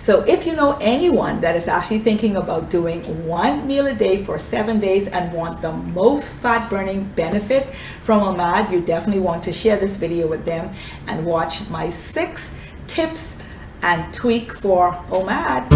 So if you know anyone that is actually thinking about doing one meal a day for 7 days and want the most fat burning benefit from OMAD, you definitely want to share this video with them and watch my 6 tips and tweak for OMAD.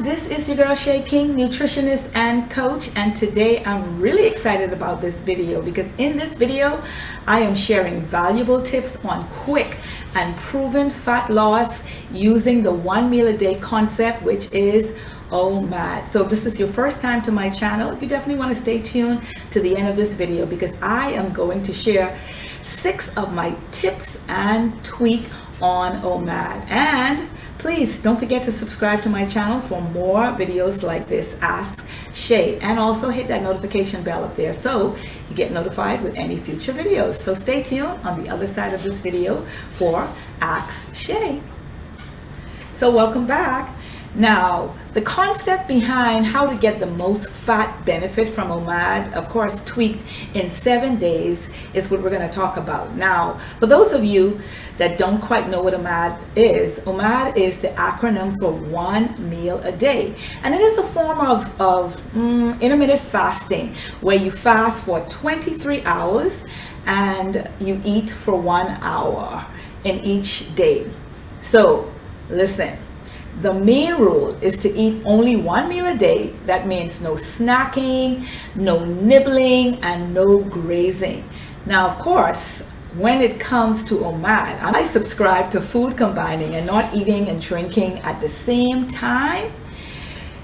This is your girl Sha King, nutritionist and coach, and today I'm really excited about this video because in this video I am sharing valuable tips on quick and proven fat loss using the 1 meal a day concept, which is OMAD. So if this is your first time to my channel, you definitely want to stay tuned to the end of this video because I am going to share 6 of my tips and tweak on OMAD. And please don't forget to subscribe to my channel for more videos like this, Ask Sha, and also hit that notification bell up there so you get notified with any future videos. So stay tuned on the other side of this video for Ask Sha. So welcome back. Now, the concept behind how to get the most fat benefit from OMAD, of course tweaked in 7 days, is what we're going to talk about. Now, for those of you that don't quite know what OMAD is the acronym for 1 meal a day. And it is a form of intermittent fasting where you fast for 23 hours and you eat for 1 hour in each day. So, listen. The main rule is to eat only 1 meal a day. That means no snacking, no nibbling, and no grazing. Now, of course, when it comes to OMAD, I subscribe to food combining and not eating and drinking at the same time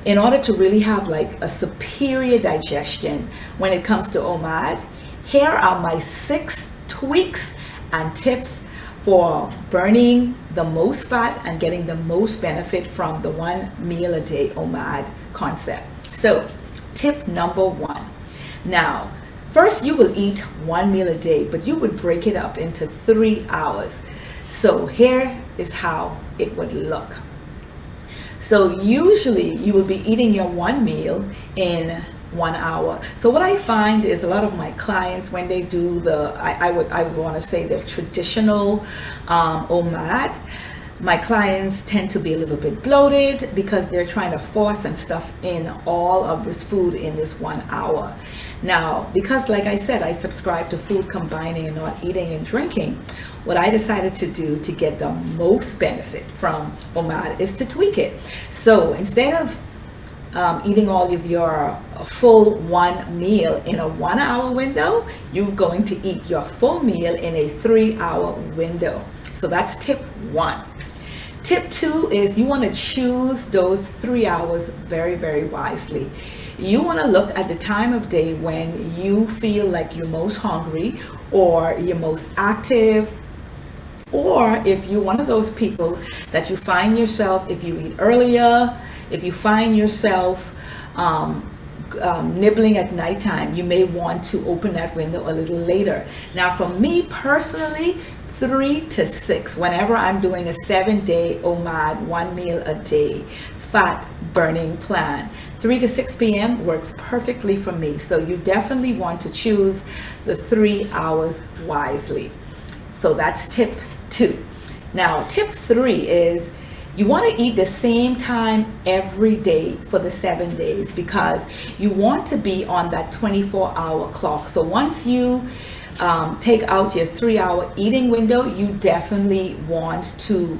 in order to really have like a superior digestion when it comes to OMAD. Here are my 6 tweaks and tips for burning the most fat and getting the most benefit from the 1 meal a day OMAD concept. So tip number 1. Now, first you will eat 1 meal a day, but you would break it up into 3 hours. So here is how it would look. So usually you will be eating your 1 meal in 1 hour. So what I find is a lot of my clients, when they do the, I would want to say the traditional OMAD, my clients tend to be a little bit bloated because they're trying to force and stuff in all of this food in this 1 hour. Now, because like I said, I subscribe to food combining and not eating and drinking, what I decided to do to get the most benefit from OMAD is to tweak it. So instead of eating all of your full 1 meal in a 1 hour window, you're going to eat your full meal in a 3 hour window. So that's tip 1. Tip 2 is you want to choose those 3 hours very, very wisely. You want to look at the time of day when you feel like you're most hungry or you're most active, or if you're one of those people that you find yourself, if you eat earlier, if you find yourself nibbling at nighttime, you may want to open that window a little later. Now, for me personally, 3 to 6, whenever I'm doing a 7-day OMAD 1 meal a day fat burning plan, 3 to 6 p.m. works perfectly for me. So you definitely want to choose the 3 hours wisely. So that's tip 2. Now, tip 3 is you want to eat the same time every day for the 7 days because you want to be on that 24-hour clock. So once you take out your 3-hour eating window, you definitely want to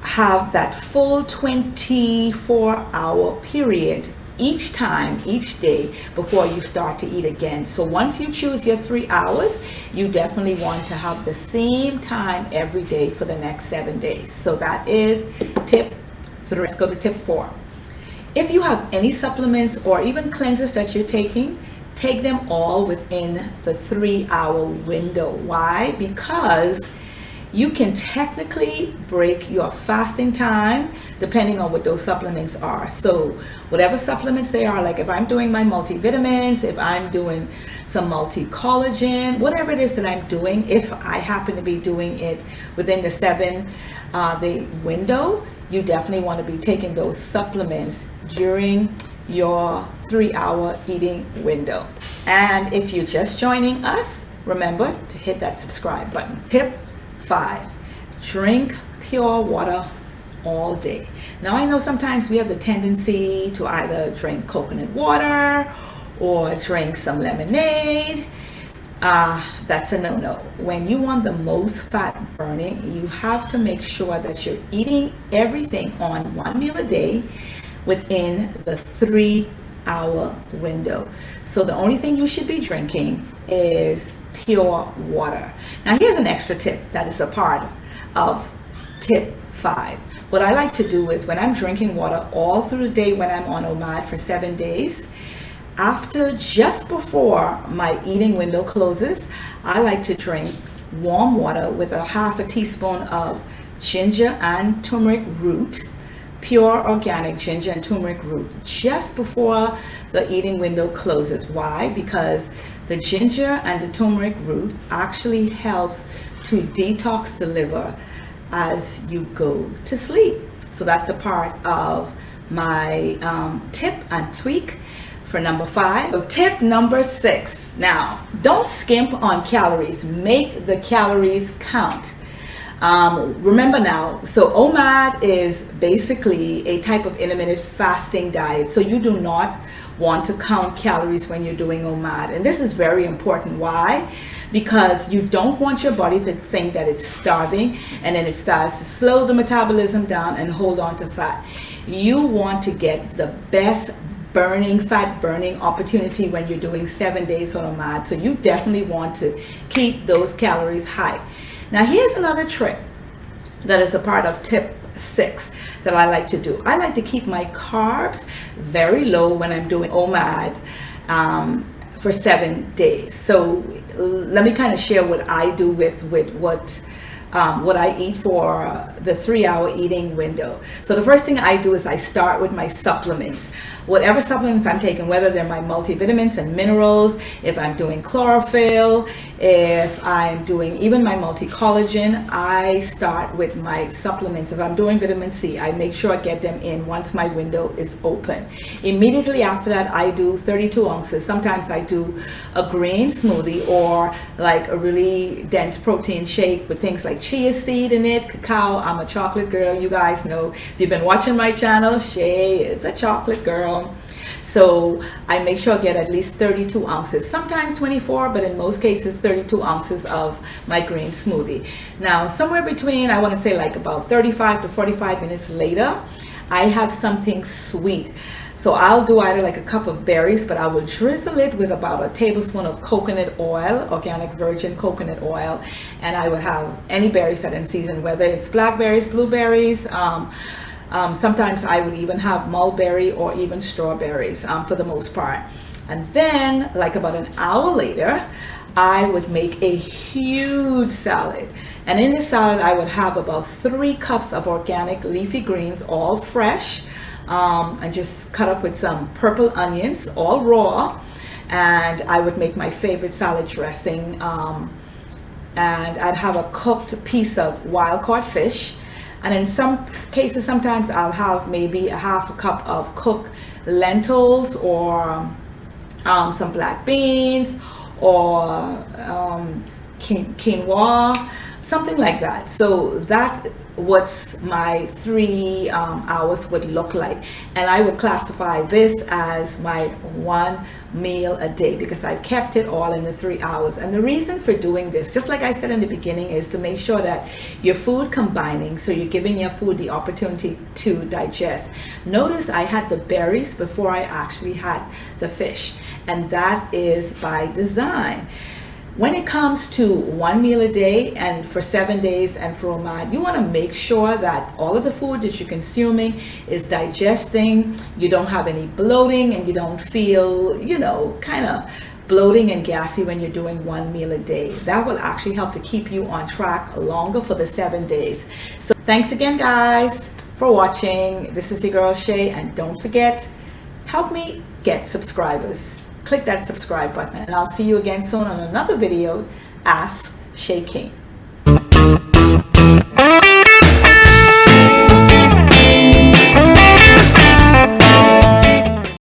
have that full 24-hour period each time, each day, before you start to eat again. So once you choose your 3 hours, you definitely want to have the same time every day for the next 7 days. So that is tip 3. Let's go to tip 4. If you have any supplements or even cleansers that you're taking, take them all within the 3-hour window. Why? Because you can technically break your fasting time depending on what those supplements are. So whatever supplements they are, like if I'm doing my multivitamins, if I'm doing some multi-collagen, whatever it is that I'm doing, if I happen to be doing it within the 7-day window, you definitely want to be taking those supplements during your 3-hour eating window. And if you're just joining us, remember to hit that subscribe button. Tip 5, drink pure water all day. Now I know sometimes we have the tendency to either drink coconut water or drink some lemonade. That's a no-no. When you want the most fat burning, you have to make sure that you're eating everything on one meal a day within the 3-hour window. So the only thing you should be drinking is pure water. Now here's an extra tip that is a part of tip 5. What I like to do is when I'm drinking water all through the day, when I'm on OMAD for 7 days, just before my eating window closes, I like to drink warm water with a half a teaspoon of ginger and turmeric root, pure organic ginger and turmeric root, just before the eating window closes. Why? Because the ginger and the turmeric root actually helps to detox the liver as you go to sleep. So that's a part of my tip and tweak for number 5. So tip number 6. Now, don't skimp on calories. Make the calories count. Remember now, so OMAD is basically a type of intermittent fasting diet. So you do not want to count calories when you're doing OMAD. And this is very important. Why? Because you don't want your body to think that it's starving and then it starts to slow the metabolism down and hold on to fat. You want to get the best fat burning opportunity when you're doing 7 days on OMAD. So you definitely want to keep those calories high. Now here's another trick that is a part of tip 6 that I like to do. I like to keep my carbs very low when I'm doing OMAD for 7 days. So let me kind of share what I do with what I eat for the 3-hour eating window. So the first thing I do is I start with my supplements. Whatever supplements I'm taking, whether they're my multivitamins and minerals, if I'm doing chlorophyll, if I'm doing even my multi-collagen, I start with my supplements. If I'm doing vitamin C, I make sure I get them in once my window is open. Immediately after that, I do 32 ounces. Sometimes I do a green smoothie or like a really dense protein shake with things like chia seed in it, cacao. I'm a chocolate girl. You guys know, if you've been watching my channel, Shay is a chocolate girl. So I make sure I get at least 32 ounces, sometimes 24, but in most cases 32 ounces of my green smoothie. Now somewhere between, I want to say like about 35 to 45 minutes later, I have something sweet. So I'll do either like a cup of berries, but I will drizzle it with about a tablespoon of coconut oil, organic virgin coconut oil, and I would have any berries that are in season, whether it's blackberries, blueberries, sometimes I would even have mulberry or even strawberries for the most part. And then like about an hour later, I would make a huge salad. And in this salad, I would have about 3 cups of organic leafy greens, all fresh, and just cut up with some purple onions, all raw. And I would make my favorite salad dressing. And I'd have a cooked piece of wild-caught fish. And in some cases, sometimes I'll have maybe a half a cup of cooked lentils or some black beans or quinoa, something like that. So that's what my 3 hours would look like. And I would classify this as my 1 meal a day because I've kept it all in the 3 hours. And the reason for doing this, just like I said in the beginning, is to make sure that your food combining, so you're giving your food the opportunity to digest. Notice I had the berries before I actually had the fish, and that is by design. When it comes to 1 meal a day and for 7 days and for OMAD, you want to make sure that all of the food that you're consuming is digesting, you don't have any bloating, and you don't feel, kind of bloating and gassy when you're doing 1 meal a day. That will actually help to keep you on track longer for the 7 days. So thanks again, guys, for watching. This is your girl Shay, and don't forget, help me get subscribers. Click that subscribe button, and I'll see you again soon on another video, Ask Sha King.